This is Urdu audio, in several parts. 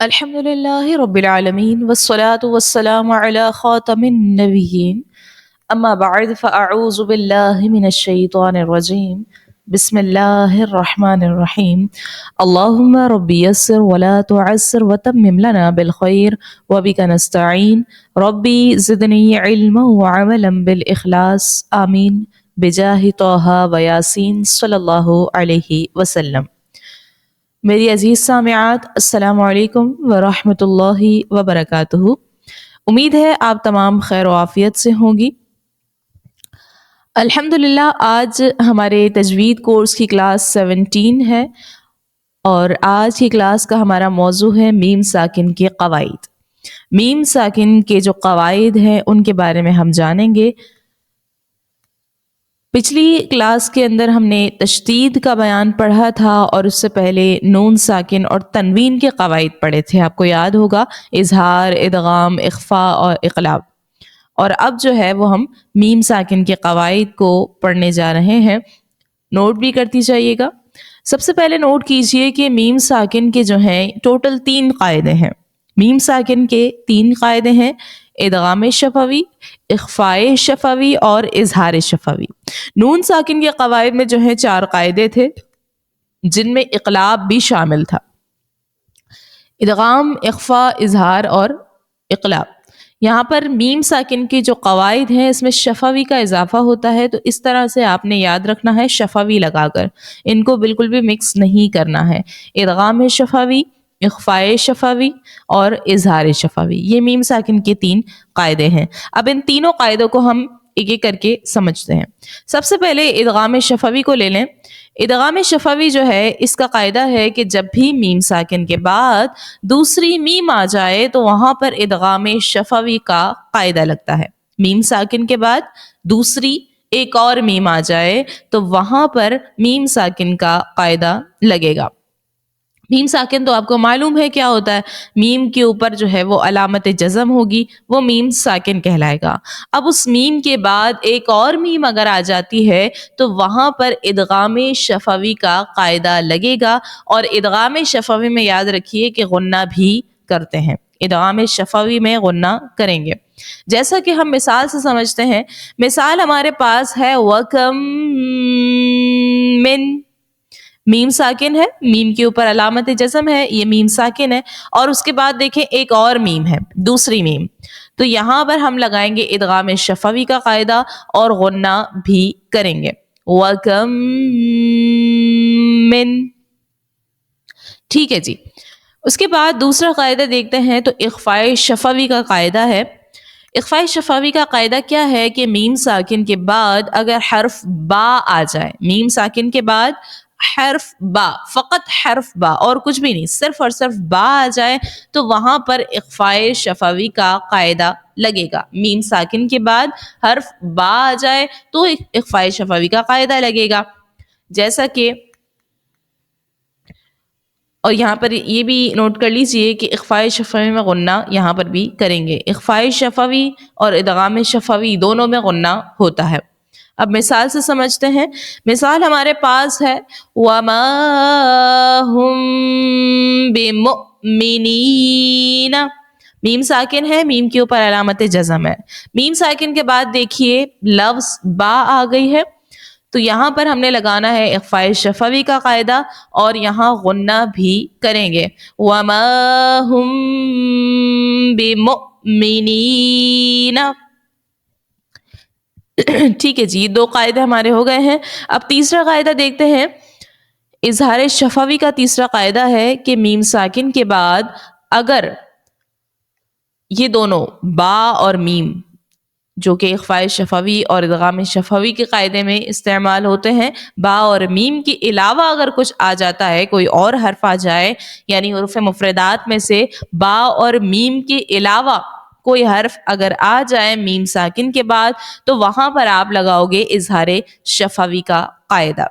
الحمد لله رب العالمين والصلاة والسلام على خاتم النبيين أما بعد فأعوذ بالله من الشيطان الرجيم بسم الله الرحمن الرحيم اللهم رب يسر ولا تعسر وتمم لنا بالخير وبك نستعين ربي زدني علما وعملا بالإخلاص آمين بجاه طه وياسين صلی اللہ علیہ وسلم۔ میری عزیز سامعات، السلام علیکم ورحمۃ اللہ وبرکاتہ۔ امید ہے آپ تمام خیر و عافیت سے ہوں گی۔ الحمدللہ آج ہمارے تجوید کورس کی کلاس 17 ہے اور آج کی کلاس کا ہمارا موضوع ہے میم ساکن کے قواعد۔ میم ساکن کے جو قواعد ہیں ان کے بارے میں ہم جانیں گے۔ پچھلی کلاس کے اندر ہم نے تشدید کا بیان پڑھا تھا اور اس سے پہلے نون ساکن اور تنوین کے قواعد پڑھے تھے، آپ کو یاد ہوگا، اظہار، ادغام، اخفاء اور اقلاب۔ اور اب جو ہے وہ ہم میم ساکن کے قواعد کو پڑھنے جا رہے ہیں، نوٹ بھی کرتی جائیے گا۔ سب سے پہلے نوٹ کیجئے کہ میم ساکن کے جو ہیں ٹوٹل 3 قاعدے ہیں۔ میم ساکن کے 3 قاعدے ہیں: ادغام شفوی، اخفاء شفوی اور اظہار شفوی۔ نون ساکن کے قواعد میں جو ہیں 4 قاعدے تھے جن میں اقلاب بھی شامل تھا: ادغام، اخفاء، اظہار اور اقلاب۔ یہاں پر میم ساکن کی جو قواعد ہیں اس میں شفوی کا اضافہ ہوتا ہے، تو اس طرح سے آپ نے یاد رکھنا ہے شفوی لگا کر، ان کو بالکل بھی مکس نہیں کرنا ہے۔ ادغام شفوی، اخفاء شفوی اور اظہار شفوی، یہ میم ساکن کے 3 قاعدے ہیں۔ اب ان تینوں قاعدوں کو ہم ایک ایک کر کے سمجھتے ہیں۔ سب سے پہلے ادغام شفوی کو لے لیں۔ ادغام شفوی جو ہے اس کا قاعدہ ہے کہ جب بھی میم ساکن کے بعد دوسری میم آ جائے تو وہاں پر ادغام شفوی کا قاعدہ لگتا ہے۔ میم ساکن کے بعد دوسری ایک اور میم آ جائے تو وہاں پر میم ساکن کا قاعدہ لگے گا۔ میم ساکن تو آپ کو معلوم ہے کیا ہوتا ہے، میم کے اوپر جو ہے وہ علامت جزم ہوگی، وہ میم ساکن کہلائے گا۔ اب اس میم کے بعد ایک اور میم اگر آ جاتی ہے تو وہاں پر ادغام شفوی کا قاعدہ لگے گا، اور ادغام شفوی میں یاد رکھیے کہ غنہ بھی کرتے ہیں، ادغام شفوی میں غنہ کریں گے۔ جیسا کہ ہم مثال سے سمجھتے ہیں، مثال ہمارے پاس ہے وَكَم من، میم ساکن ہے، میم کے اوپر علامت جزم ہے، یہ میم ساکن ہے، اور اس کے بعد دیکھیں ایک اور میم ہے، دوسری میم، تو یہاں پر ہم لگائیں گے ادغام شفوی کا قاعدہ اور غنہ بھی کریں گے۔ وَكَم من، ٹھیک ہے جی۔ اس کے بعد دوسرا قاعدہ دیکھتے ہیں تو اخفاء شفوی کا قاعدہ ہے۔ اخفاء شفوی کا قاعدہ کیا ہے کہ میم ساکن کے بعد اگر حرف با آ جائے، میم ساکن کے بعد حرف با، فقط حرف با اور کچھ بھی نہیں، صرف اور صرف با آ جائے تو وہاں پر اخفاء شفوی کا قاعدہ لگے گا۔ میم ساکن کے بعد حرف با آ جائے تو اخفاء شفوی کا قاعدہ لگے گا، جیسا کہ، اور یہاں پر یہ بھی نوٹ کر لیجئے کہ اخفاء شفوی میں غنہ یہاں پر بھی کریں گے۔ اخفاء شفوی اور ادغام شفوی دونوں میں غنہ ہوتا ہے۔ اب مثال سے سمجھتے ہیں، مثال ہمارے پاس ہے وَمَا هُم بِمُؤْمِنِينَ، میم ساکن ہے، میم کے اوپر علامت جزم ہے، میم ساکن کے بعد دیکھیے لفظ با آ گئی ہے، تو یہاں پر ہم نے لگانا ہے اخفاء شفوی کا قاعدہ اور یہاں غنہ بھی کریں گے۔ وَمَا هُم بِمُؤْمِنِينَ، ٹھیک ہے جی، 2 قاعدے ہمارے ہو گئے ہیں۔ اب تیسرا قاعدہ دیکھتے ہیں۔ اظہار شفوی کا تیسرا قاعدہ ہے کہ میم ساکن کے بعد اگر یہ دونوں با اور میم جو کہ اخفاء شفوی اور ادغام شفوی کے قاعدے میں استعمال ہوتے ہیں، با اور میم کے علاوہ اگر کچھ آ جاتا ہے، کوئی اور حرف آ جائے، یعنی حروف مفردات میں سے با اور میم کے علاوہ کوئی حرف اگر آ جائے میم ساکن کے بعد تو وہاں پر آپ لگاؤ گے اظہار شفوی کا قاعدہ۔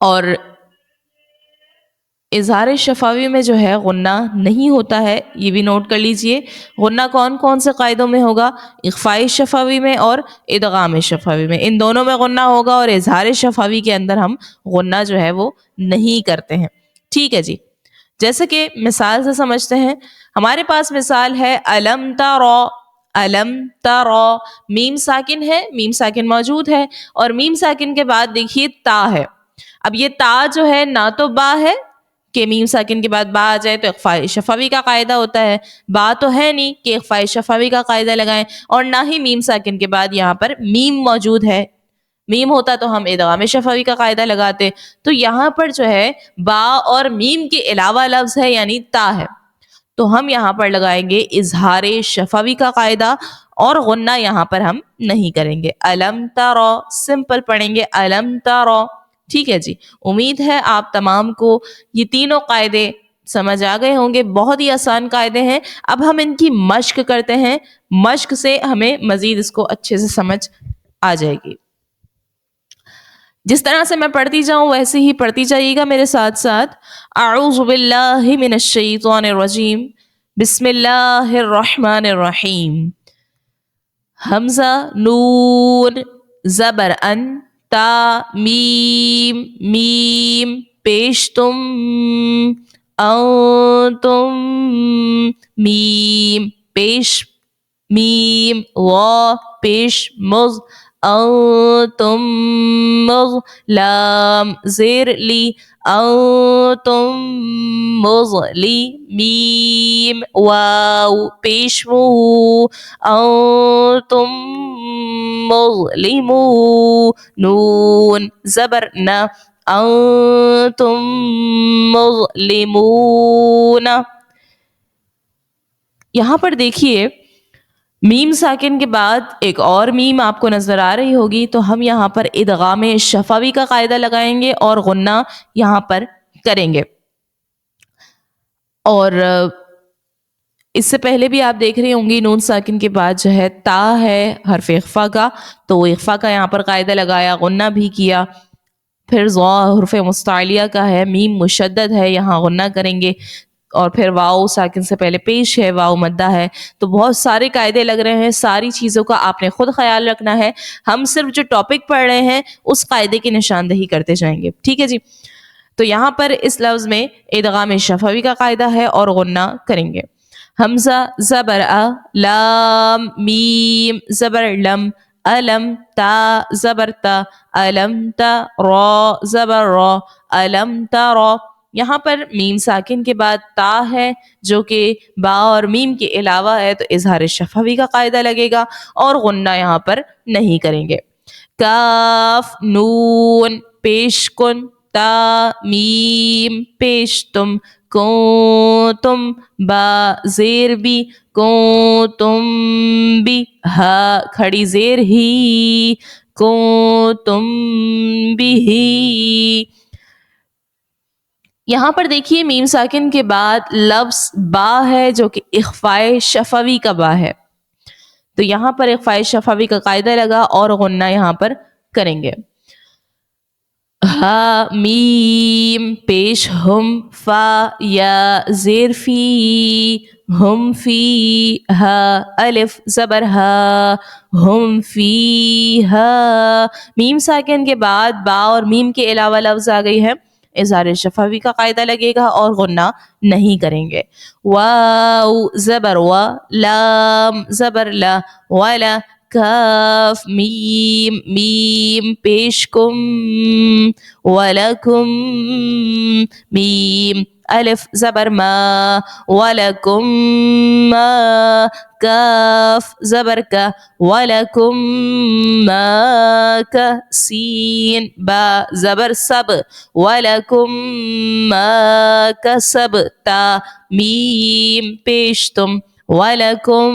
اور اظہار شفوی میں جو ہے غنہ نہیں ہوتا ہے، یہ بھی نوٹ کر لیجئے۔ غنہ کون کون سے قاعدوں میں ہوگا؟ اخفاء شفوی میں اور ادغام شفوی میں، ان دونوں میں غنہ ہوگا، اور اظہار شفوی کے اندر ہم غنہ جو ہے وہ نہیں کرتے ہیں، ٹھیک ہے جی۔ جیسے کہ مثال سے سمجھتے ہیں. ہمارے پاس مثال ہے علم ترا، علم ترا، میم ساکن ہے، میم ساکن موجود ہے، اور میم ساکن کے بعد دیکھیے تا ہے. اب یہ تا جو ہے نہ تو با ہے کہ میم ساکن کے بعد با آ جائے تو اخفاء شفوی کا قاعدہ ہوتا ہے، با تو ہے نہیں کہ اخفاء شفوی کا قاعدہ لگائیں، اور نہ ہی میم ساکن کے بعد یہاں پر میم موجود ہے. میم ہوتا تو ہم ادغام شفوی کا قاعدہ لگاتے. تو یہاں پر جو ہے با اور میم کے علاوہ لفظ ہے یعنی تا ہے، تو ہم یہاں پر لگائیں گے اظہار شفوی کا قاعدہ، اور غنہ یہاں پر ہم نہیں کریں گے. علم ترا، سمپل پڑھیں گے علم ترا. ٹھیک ہے جی. امید ہے آپ تمام کو یہ تینوں قاعدے سمجھ آ گئے ہوں گے. بہت ہی آسان قاعدے ہیں. اب ہم ان کی مشق کرتے ہیں، مشق سے ہمیں مزید اس کو اچھے سے سمجھ آ جائے گی. جس طرح سے میں پڑھتی جاؤں ویسے ہی پڑھتی جائیے گا میرے ساتھ ساتھ. اعوذ باللہ من الشیطان الرجیم، بسم اللہ الرحمن الرحیم. حمزہ نون زبر ان، تا میم میم پیش تم، انتم میم پیش میم، وا پیش مز، انتم مز، لام زیر لی، انتم مظلی، میم واو پیش مو، انتم مظلمو، نون زبر نا، انتم مظلمون. یہاں پر دیکھیے میم ساکن کے بعد ایک اور میم آپ کو نظر آ رہی ہوگی، تو ہم یہاں پر ادغام شفوی کا قاعدہ لگائیں گے اور غنہ یہاں پر کریں گے. اور اس سے پہلے بھی آپ دیکھ رہے ہوں گی نون ساکن کے بعد جو ہے تا ہے حرف اخفا کا، تو اخفا کا یہاں پر قاعدہ لگایا، غنہ بھی کیا. پھر ضا حرف مستعلیہ کا ہے، میم مشدد ہے، یہاں غنہ کریں گے. اور پھر واؤ ساکن سے پہلے پیش ہے، واؤ مدہ ہے. تو بہت سارے قاعدے لگ رہے ہیں، ساری چیزوں کا آپ نے خود خیال رکھنا ہے. ہم صرف جو ٹاپک پڑھ رہے ہیں اس قاعدے کی نشاندہی کرتے جائیں گے. ٹھیک ہے جی. تو یہاں پر اس لفظ میں ادغام شفوی کا قاعدہ ہے اور غنہ کریں گے. حمزہ زبر ا، لام میم زبر لم، علم تا زبر تا، علم تا، را زبر را، علم تا را. یہاں پر میم ساکن کے بعد تا ہے جو کہ با اور میم کے علاوہ ہے، تو اظہار شفوی کا قاعدہ لگے گا اور غنہ یہاں پر نہیں کریں گے. کاف نون پیش کن، تا میم پیش تم، کنتم با زیر بی، کنتم بی، ہا کھڑی زیر ہی، کنتم بھی. یہاں پر دیکھیے میم ساکن کے بعد لفظ با ہے جو کہ اخفاء شفوی کا با ہے، تو یہاں پر اخفاء شفوی کا قاعدہ لگا اور غنہ یہاں پر کریں گے. ہا میم پیش ہم، فا یا زیر فی، ہم فی، ہا الف زبر ہا، ہم فی ہا. میم ساکن کے بعد با اور میم کے علاوہ لفظ آ گئی ہے، اظہار شفوی کا قاعدہ لگے گا اور غنہ نہیں کریں گے. واو زبر وا، لام زبر لا، ولا، کاف میم میم پیش کم، ولکم، میم الف زبر ما، ولکم ما، کاف زبر کا، ولکم ما کا، سین با زبر سب، ولکم ما کسب، تا میم پیش تم، وَلَكُمْ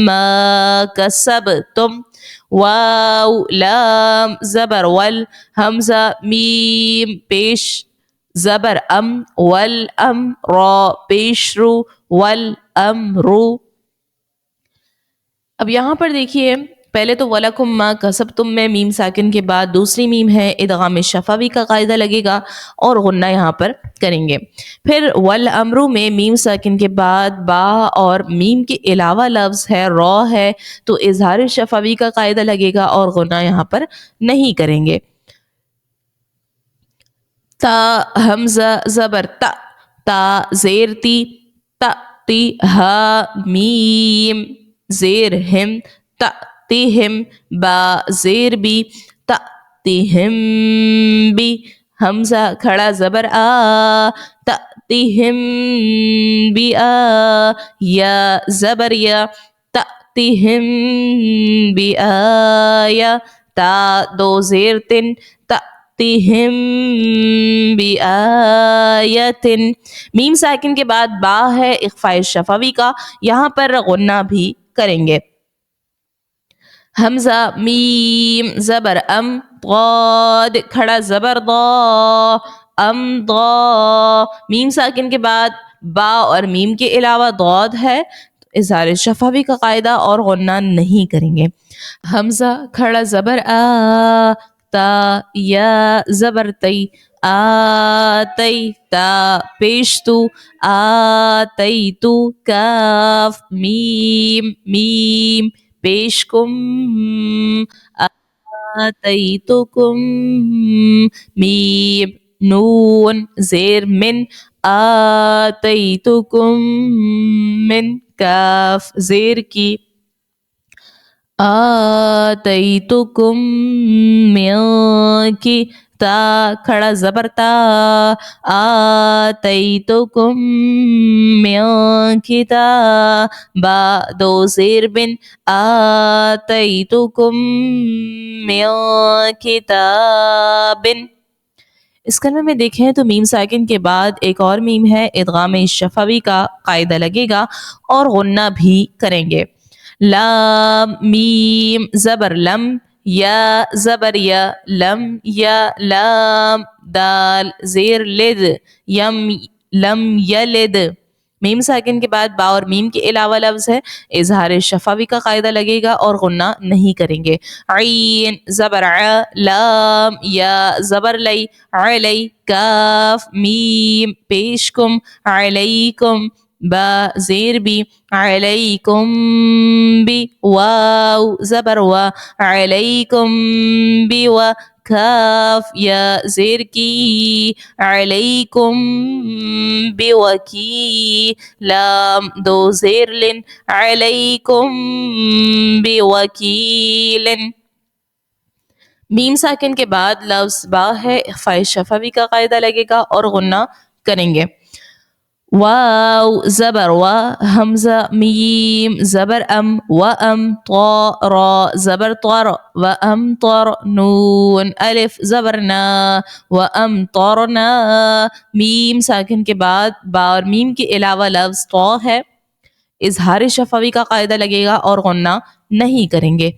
مَا كَسَبْتُمْ. واو لام زبر ول، حمزہ میم پیش زبر ام، والام، را پیش رو، والامرو. اب یہاں پر دیکھیے پہلے تو وَلَكُمْ مَا كَسَبْتُمْ میں میم ساکن کے بعد دوسری میم ہے، ادغام شفوی کا قاعدہ لگے گا اور غنہ یہاں پر کریں گے. پھر والامرو میں میم ساکن کے بعد با اور میم کے علاوہ لفظ ہے، را ہے، تو اظہار شفوی کا قاعدہ لگے گا اور غنہ یہاں پر نہیں کریں گے. تا حمزہ زبر تا، تا زیر تی تا تی ہا میم زیر ہم تا تہم با زیر بی تا تہم بی حمزہ کھڑا زبر آ تا تہم بی آ یا زبر یا تا تہم بی آیا تا دو زیر تن تا تہم بی آیتن. میم ساکن کے بعد با ہے اخفاء شفوی کا، یہاں پر غنہ بھی کریں گے. حمزہ میم زبر ام ضاد کھڑا زبر ضا ام ضا. میم ساکن کے بعد با اور میم کے علاوہ ضاد ہے، اظہار شفوی کا قاعدہ اور غنہ نہیں کریں گے. حمزہ کھڑا زبر آ تا یا زبر تی آتی تا پیش تو آتی تو کاف میم میم پیش کم آتیتکم میم نون زیر من آتیتکم من کاف زیر کی آتیتکم من کی تا کھڑا زبر تا آتیتکم من کتاب با دو زیر بن آتیتکم من کتاب. اس کلمے میں دیکھیں تو میم ساکن کے بعد ایک اور میم ہے، ادغام شفوی کا قاعدہ لگے گا اور غنہ بھی کریں گے. لام میم زبر لم یا زبر یا لم یا لام دال زیر لد یم لم یلد. میم ساکن کے بعد با اور میم کے علاوہ لفظ ہے، اظہار شفوی کا قاعدہ لگے گا اور غنہ نہیں کریں گے. عین زبر ع لام یا زبر لی علی کاف میم پیش کم علیکم با زیر بی علیکم بی واو زبر وا علیکم بی و کاف یا زیر کی علیکم بی وکی لام دو زیر لن علیکم بی وکیلن. میم ساکن کے بعد لفظ با ہے، اخفاء شفوی کا قاعدہ لگے گا اور غنہ کریں گے. واو زبر وا حمزہ میم زبر ام و ام طا را زبر طر و ام طر نون الف زبر نا و ام طرنا. میم ساکن کے بعد با اور میم کے علاوہ لفظ طا ہے، اظہار شفوی کا قاعدہ لگے گا اور غنہ نہیں کریں گے.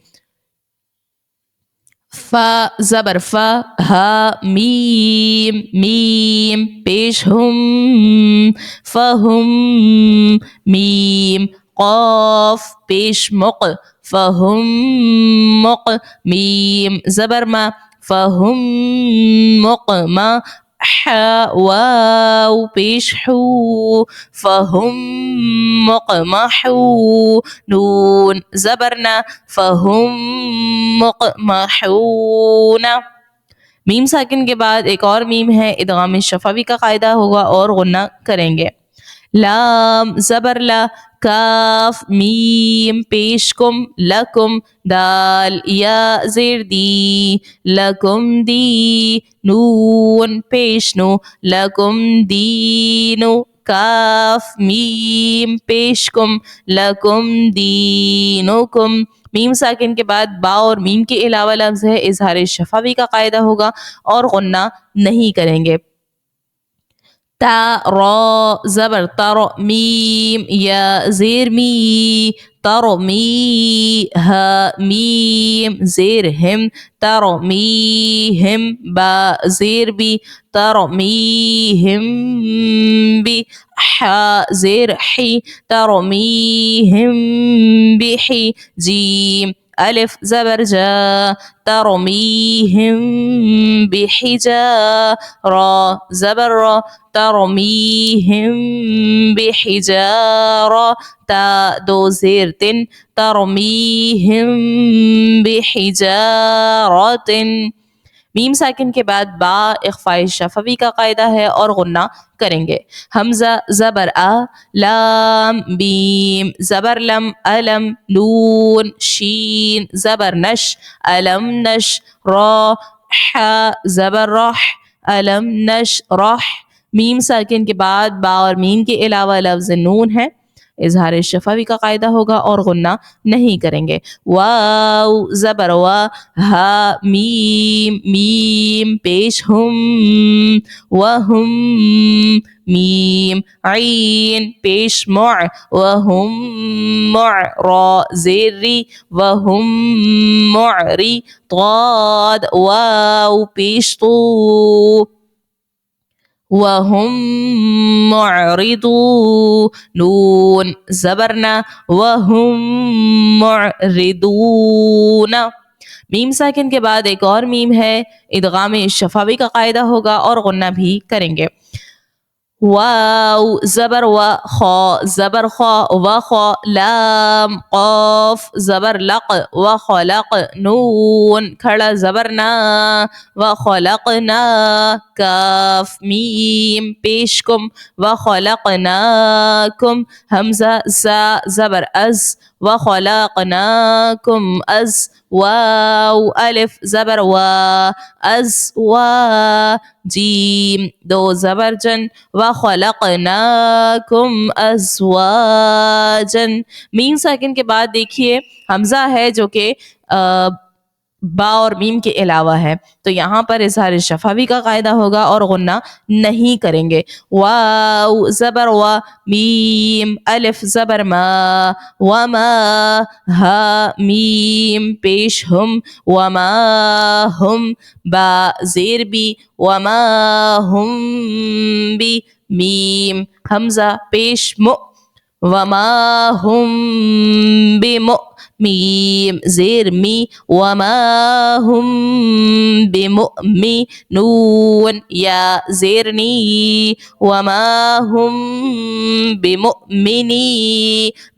فا زبر فا ہا میم میم پیش ہم فہم میم قاف پیش مق فہم مق میم زبر ما فہم مق ما ح واو پیش حو فہم مقمحو نون زبرنا فہم مقمحون. میم ساکن کے بعد ایک اور میم ہے، ادغام شفوی کا قاعدہ ہوگا اور غنہ کریں گے. لام زبر لا کاف میم پیش کم لکم دال یا زیر دی لکم دی نون پیش نو لکم دینو کاف میم پیش کم لکم دینکم. میم ساکن کے بعد با اور میم کے علاوہ لفظ ہے، اظہار شفوی کا قاعدہ ہوگا اور غنہ نہیں کریں گے. تا را زبر تر میم یا زیر می تر می ہا میم زیر ہم تر می ہم با زیر بی تر می ہم بی ح زیر حی تر می ہم بی حی. جیم الف زبر جا ترمیہم بحجارہ زبر را ترمیہم بحجارہ تا دو زیر تن ترمیہم بحجارۃ. میم ساکن کے بعد با اخفاء شفوی کا قاعدہ ہے اور غنہ کریں گے. حمزہ زبر آ، لام بیم زبر لم، علم نون شین زبر نش، علم نش را، ح زبر رح، علم نش رح. میم ساکن کے بعد با اور میم کے علاوہ لفظ نون ہے، اظہار شفوی کا قاعدہ ہوگا اور غنہ نہیں کریں گے. واو زبر وا، ہا میم میم پیش ہم، وہم میم عین پیش مع، وہم مع را زیر ری، وہم معری طاد واو پیش تو، وَهُمْ مُعْرِضُونَ نون زبرنا، وَهُمْ مُعْرِضُونَ. میم ساکن کے بعد ایک اور میم ہے، ادغام شفوی کا قاعدہ ہوگا اور غنہ بھی کریں گے. واو زبر و، خا زبر خا و خا، لام قاف زبر لق و خلق، نون کھڑا زبر نا و خلقنا، کاف میم پیش کم و خلقناکم، حمزہ زا زبر از و خلقناکم از، واو الف زبر وا از وا، جیم دو زبر جن و خلقناکم ازواجا. میم ساکن کے بعد دیکھیے حمزہ ہے جو کہ با اور میم کے علاوہ ہے، تو یہاں پر اظہار شفوی کا قاعدہ ہوگا اور غنہ نہیں کریں گے. واو زبر و، میم الف زبر ما، وما ہا میم پیش ہم، وما ہم با زیر بی، وما ہم بی میم حمزہ پیش مؤ، وما ہم بمؤ میم زیر می، وما ہم بمؤمن نون یا زیر نی، وما ہم بمؤمنی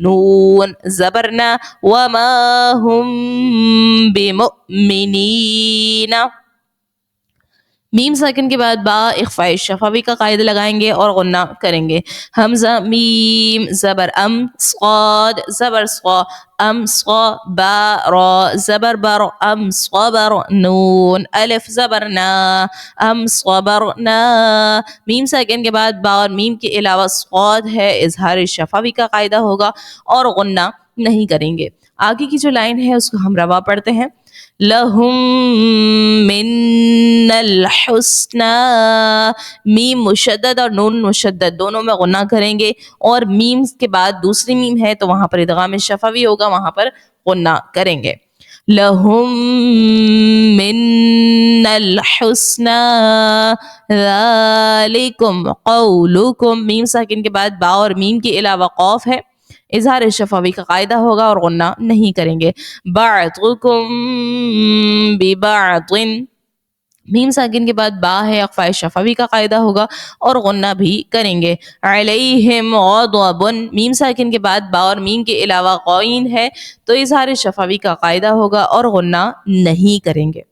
نون زبرنا، وما ہم بمؤمنین. میم ساکن کے بعد با اخفاء شفوی کا قاعدہ لگائیں گے اور غنہ کریں گے. حمزہ میم زبر ام، صاد زبر صا ام صا، با را زبر بر ام صبر، نون الف زبر نا ام صبرنا. میم ساکن کے بعد با اور میم کے علاوہ صاد ہے، اظہار شفوی کا قاعدہ ہوگا اور غنہ نہیں کریں گے. آگے کی جو لائن ہے اس کو ہم روا پڑھتے ہیں. لہم من الحسنى، میم مشدد اور نون مشدد دونوں میں غنہ کریں گے، اور میم کے بعد دوسری میم ہے تو وہاں پر ادغام شفوی ہوگا، وہاں پر غنہ کریں گے. لہم من الحسنى ذالکم قولکم، میم ساکن کے بعد با اور میم کے علاوہ قاف ہے، اظہار شفوی کا قاعدہ ہوگا اور غنہ نہیں کریں گے. بعضکم ببعض، میم ساکن کے بعد با ہے، اخفاء شفوی کا قاعدہ ہوگا اور غنہ بھی کریں گے. علیہم غضب، میم ساکن کے بعد با اور میم کے علاوہ غین ہے تو اظہار شفوی کا قاعدہ ہوگا اور غنہ نہیں کریں گے.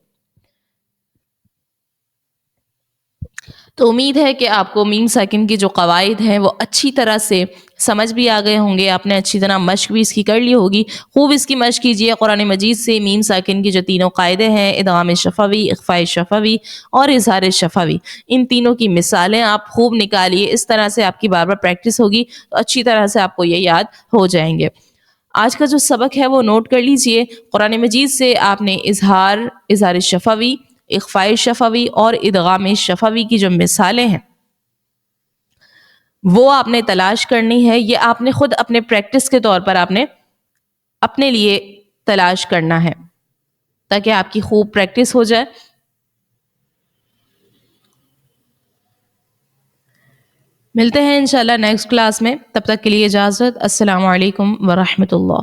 تو امید ہے کہ آپ کو میم ساکن کی جو قواعد ہیں وہ اچھی طرح سے سمجھ بھی آ گئے ہوں گے، آپ نے اچھی طرح مشق بھی اس کی کر لی ہوگی. خوب اس کی مشق کیجیے، قرآن مجید سے میم ساکن کی جو تینوں قاعدے ہیں، ادغام شفوی، اخفاء شفوی اور اظہار شفوی، ان تینوں کی مثالیں آپ خوب نکالیے. اس طرح سے آپ کی بار بار پریکٹس ہوگی تو اچھی طرح سے آپ کو یہ یاد ہو جائیں گے. آج کا جو سبق ہے وہ نوٹ کر لیجئے. قرآن مجید سے آپ نے اظہار شفوی، اخفاء شفوی اور ادغام شفوی کی جو مثالیں ہیں وہ آپ نے تلاش کرنی ہے. یہ آپ نے خود اپنے پریکٹس کے طور پر آپ نے اپنے لیے تلاش کرنا ہے تاکہ آپ کی خوب پریکٹس ہو جائے. ملتے ہیں انشاءاللہ نیکسٹ کلاس میں، تب تک کے لیے اجازت. السلام علیکم ورحمۃ اللہ.